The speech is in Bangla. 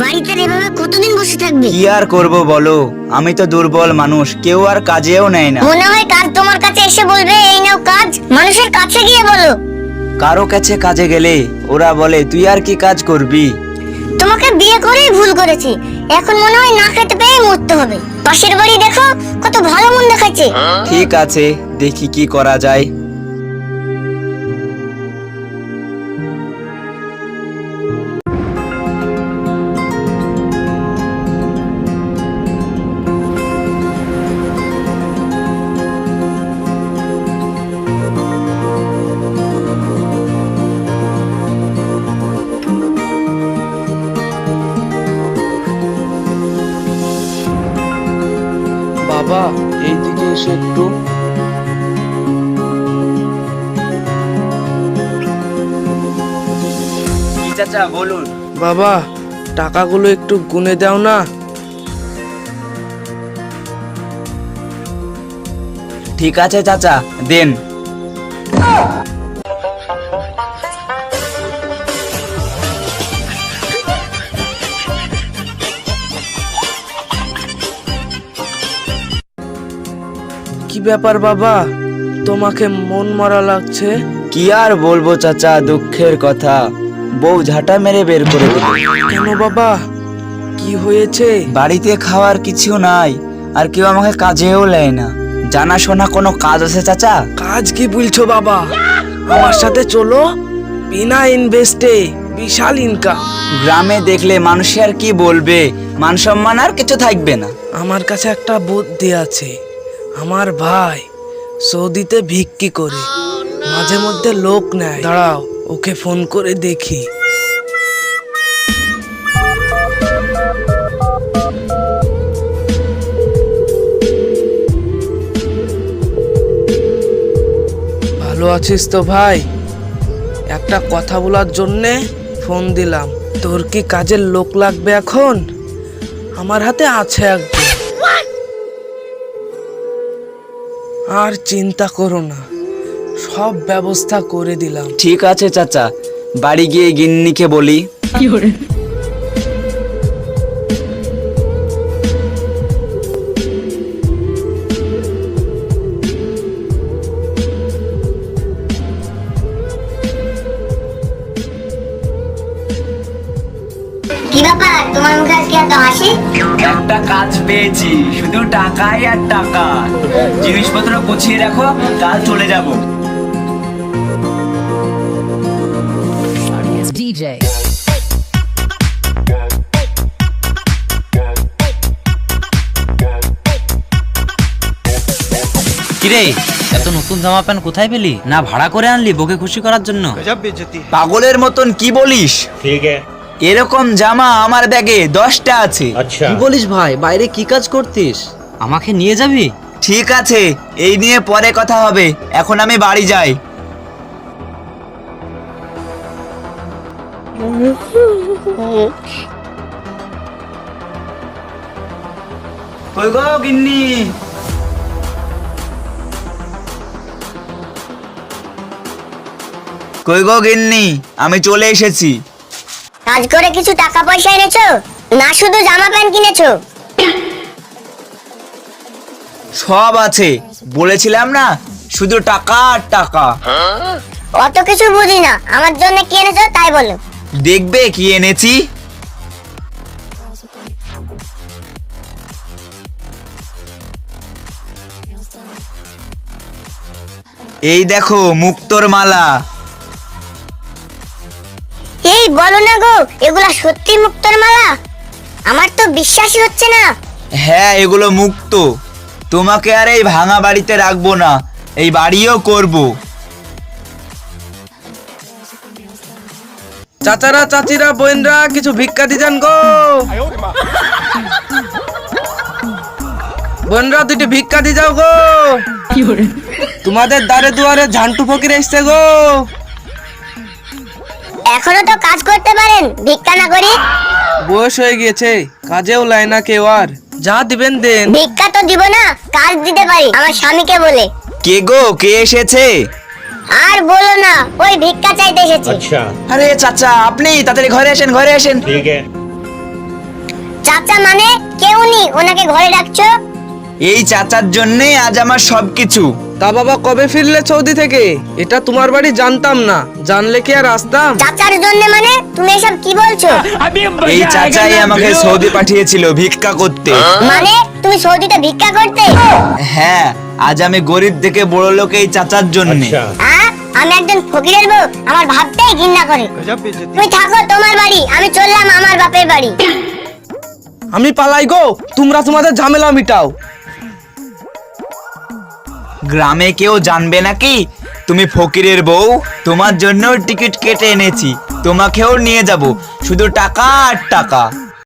বাড়িতে এভাবে কতদিন বসে থাকবে? কি আর করব বলো, আমি তো দুর্বল মানুষ, কেউ আর কাজেও নেয় না। মনে হয় কাজ তোমার কাছে এসে বলবে এই নাও কাজ। মানুষের কাছে গিয়ে বলো। কারো কাছে কাজে গেলে ওরা বলে তুই আর কি কাজ করবি। তোমাকে বিয়ে করেই ভুল করেছি, এখন মনে হয় না খেতে পেয়ে মরতে হবে। পাশের বাড়ি দেখো কত ভালো মন দেখাচ্ছে। ঠিক আছে, দেখি কি করা যায়। বাবা এইদিকে এসে একটু। কি চাচা বলুন। বাবা টাকাগুলো একটু গুনে দাও না। ঠিক আছে চাচা, দেন। কি ব্যাপার বাবা, তোমাকে মন মরা লাগছে? কি আর বলবো চাচা, দুঃখের কথা। বউ ঝাঁটা মেরে বের করে দিল। কেন বাবা, কি হয়েছে? বাড়িতে খাওয়ার কিছু নাই, আর কেউ আমাকে কাজেও নেয় না। জানাশোনা কোনো কাজ আছে চাচা? কাজ কি বলছো বাবা, আমার সাথে চলো, বিনা ইনভেস্টে বিশাল ইনকাম। গ্রামে দেখলে মানুষ আর কি বলবে, মান সম্মান আর কিছু থাকবে না। আমার কাছে একটা বুদ্ধি আছে। আমার ভাই সৌদিতে ভিক্ষি করে, মাঝে মধ্যে লোক নেয়। দাঁড়াও, ওকে ফোন করে দেখি। ভালো আছিস তো ভাই? একটা কথা বলার জন্যে ফোন দিলাম। তোর কি কাজের লোক লাগবে এখন? আমার হাতে আছে একজন। আর চিন্তা করো না, সব ব্যবস্থা করে দিলাম। ঠিক আছে চাচা, বাড়ি গিয়ে গিন্নিকে বলি। কি ব্যাপার, তোমার মুখে আজকে এত হাসি? একটা কাজ পেয়েছি, শুধু টাকাই আর টাকা। জিনিসপত্র গুছিয়ে রাখো, কাল চলে যাব। DJ. কিরে, এত নতুন জামা প্যান্ট কোথায় পেলি? না ভাড়া করে আনলি বউকে খুশি করার জন্য? পাগলের মতন কি বলিস? এরকম জামা আমার ব্যাগে 10টা আছে। কি বলিস ভাই, বাইরে কি কাজ করতিস? আমাকে নিয়ে যাবি? ঠিক আছে, এই নিয়ে পরে কথা হবে, এখন আমি বাড়ি যাই। কই গো গিন্নি? কই গো গিন্নি, আমি চলে এসেছি। কাজ করে কিছু টাকা পয়সা এনেছো, না শুধু জামা প্যান্ট কিনেছো? সব আছে, বলেছিলাম না শুধু টাকা আর টাকা। অত কিছু বুঝি না, আমার জন্য কি এনেছো তাই বলো। দেখবে কি এনেছি। এই দেখো মুক্তোর মালা। এই বলো না গো, এগুলা সত্যি মুক্তোর মালা? আমার তো বিশ্বাসই হচ্ছে না। হ্যাঁ, এগুলো মুক্ত। তোমাকে আর এই ভাঙা বাড়িতে রাখবো না, এই বাড়িও করব। চাচারা, চাচিরা, বোনরা, কিছু ভিক্ষা দিজান গো। বোনরা, দুটি ভিক্ষা দি যাও গো। তোমাদের দ্বারে দুয়ারে ঝান্টু ফকির এসছে গো। এখনো তো কাজ করতে পারেন, ভিক্ষা না করি? বয়স হয়ে গিয়েছে, কাজেও লাই না কেউ আর। যা দিবেন দেন। ভিক্ষা তো দিব না, কাজ দিতে পারি আমার স্বামীকে বলে। কে গো, কে এসেছে? আর বলো না, ওই ভিক্ষা চাইতে এসেছে। আরে চাচা, আপনি তাড়াতাড়ি ঘরে আসেন, ঘরে আসেন। চাচা মানে কেউ নি, ওনাকে ঘরে ডাকছো? এই চাচার জন্যই আজ আমার সবকিছু। তা বাবা কবে ফিরলে সৌদি থেকে? এটা তোমার বাড়ি জানতাম না, জানলে কি আর আসতাম? চাচার জন্য মানে তুমি এসব কি বলছো? এই চাচাই আমাকে সৌদি পাঠিয়েছিল ভিক্ষা করতে। মানে তুমি সৌদিতে ভিক্ষা করতে? হ্যাঁ, আজ আমি গরিব থেকে বড় লোক এই চাচার জন্য। হ্যাঁ, আমি একজন ফকিরের বউ, আমার ভাবতেই ঘৃণা করে। তুমি থাকো তোমার বাড়ি, আমি চললাম আমার বাপের বাড়ি। আমি পালাই গো, তোমরা তোমাদের ঝামেলা মিটাও। গ্রামে কেউ জানবে নাকি তুমি ফকিরের বউ? তোমার জন্য টিকিট কেটে এনেছি, তোমাকেও নিয়ে যাব, শুধু টাকা আর টাকা।